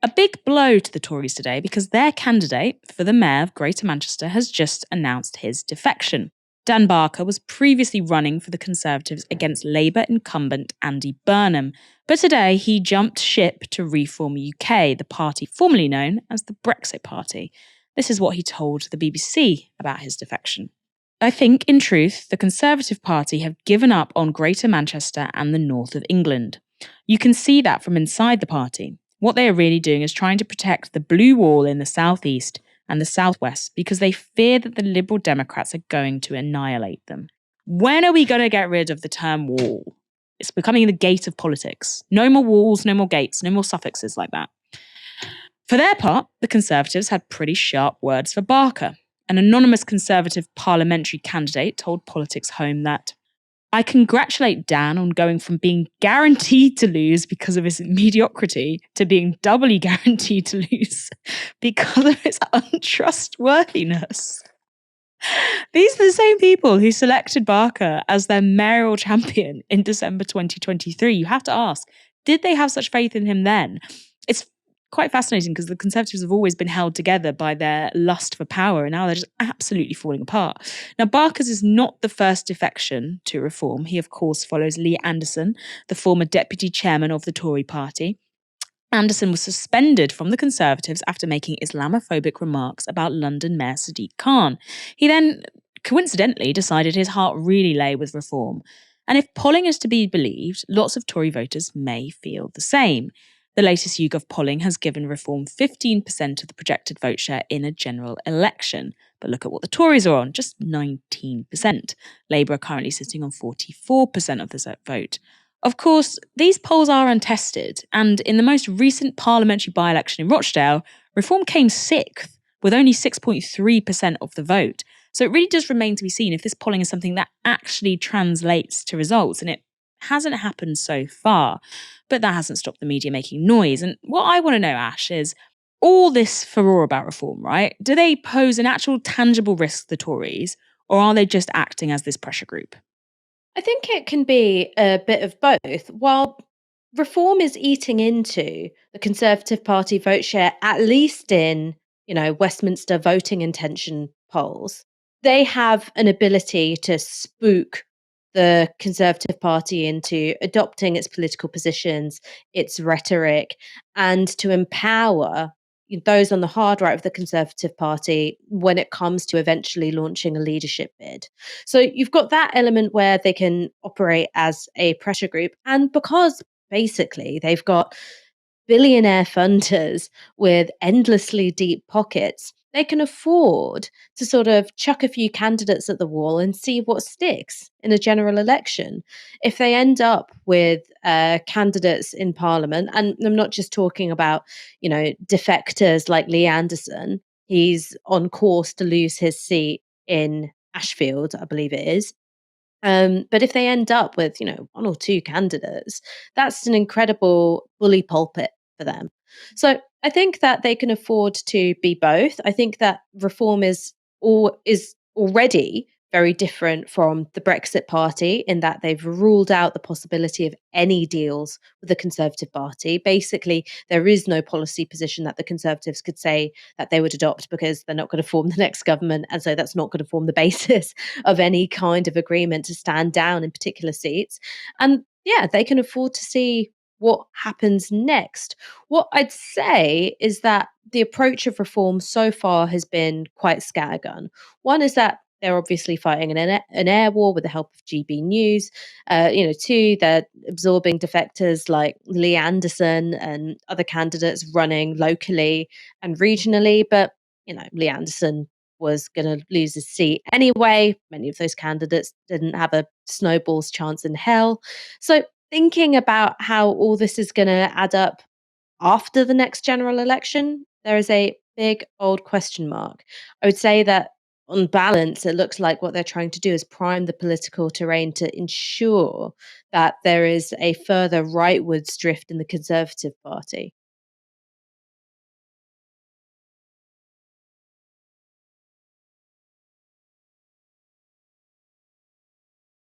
A big blow to the Tories today because their candidate for the mayor of Greater Manchester has just announced his defection. Dan Barker was previously running for the Conservatives against Labour incumbent Andy Burnham, but today he jumped ship to Reform UK, the party formerly known as the Brexit Party. This is what he told the BBC about his defection. I think, in truth, the Conservative Party have given up on Greater Manchester and the north of England. You can see that from inside the party. What they are really doing is trying to protect the blue wall in the southeast and the southwest because they fear that the Liberal Democrats are going to annihilate them. When are we going to get rid of the term wall? It's becoming the gate of politics. No more walls, no more gates, no more suffixes like that. For their part, the Conservatives had pretty sharp words for Barker. An anonymous Conservative parliamentary candidate told Politics Home that, "I congratulate Dan on going from being guaranteed to lose because of his mediocrity to being doubly guaranteed to lose because of his untrustworthiness." These are the same people who selected Barker as their mayoral champion in December 2023. You have to ask, did they have such faith in him then? It's quite fascinating because the Conservatives have always been held together by their lust for power, and now they're just absolutely falling apart. Now, Barker's is not the first defection to Reform. He, of course, follows Lee Anderson, the former deputy chairman of the Tory party. Anderson was suspended from the Conservatives after making Islamophobic remarks about London Mayor Sadiq Khan. He then, coincidentally, decided his heart really lay with Reform. And if polling is to be believed, lots of Tory voters may feel the same. The latest YouGov polling has given Reform 15% of the projected vote share in a general election. But look at what the Tories are on, just 19%. Labour are currently sitting on 44% of the vote. Of course, these polls are untested, and in the most recent parliamentary by-election in Rochdale, Reform came sixth, with only 6.3% of the vote. So it really does remain to be seen if this polling is something that actually translates to results, and it hasn't happened so far. But that hasn't stopped the media making noise. And what I want to know, Ash, is all this furore about Reform, right? Do they pose an actual tangible risk to the Tories, or are they just acting as this pressure group? I think it can be a bit of both. While Reform is eating into the Conservative Party vote share, at least in, Westminster voting intention polls, they have an ability to spook the Conservative Party into adopting its political positions, its rhetoric, and to empower those on the hard right of the Conservative Party when it comes to eventually launching a leadership bid. So you've got that element where they can operate as a pressure group. And because basically they've got billionaire funders with endlessly deep pockets, they can afford to sort of chuck a few candidates at the wall and see what sticks in a general election. If they end up with candidates in Parliament, and I'm not just talking about, defectors like Lee Anderson, he's on course to lose his seat in Ashfield, I believe it is. But if they end up with, one or two candidates, that's an incredible bully pulpit for them. So I think that they can afford to be both. I think that Reform is already very different from the Brexit Party in that they've ruled out the possibility of any deals with the Conservative Party. Basically, there is no policy position that the Conservatives could say that they would adopt because they're not going to form the next government. And so that's not going to form the basis of any kind of agreement to stand down in particular seats. And yeah, they can afford to see what happens next. What I'd say is that the approach of Reform so far has been quite scattergun. One is that they're obviously fighting an air war with the help of GB News. Two, they're absorbing defectors like Lee Anderson and other candidates running locally and regionally. But, Lee Anderson was going to lose his seat anyway. Many of those candidates didn't have a snowball's chance in hell. So thinking about how all this is going to add up after the next general election, there is a big old question mark. I would say that on balance, it looks like what they're trying to do is prime the political terrain to ensure that there is a further rightwards drift in the Conservative Party.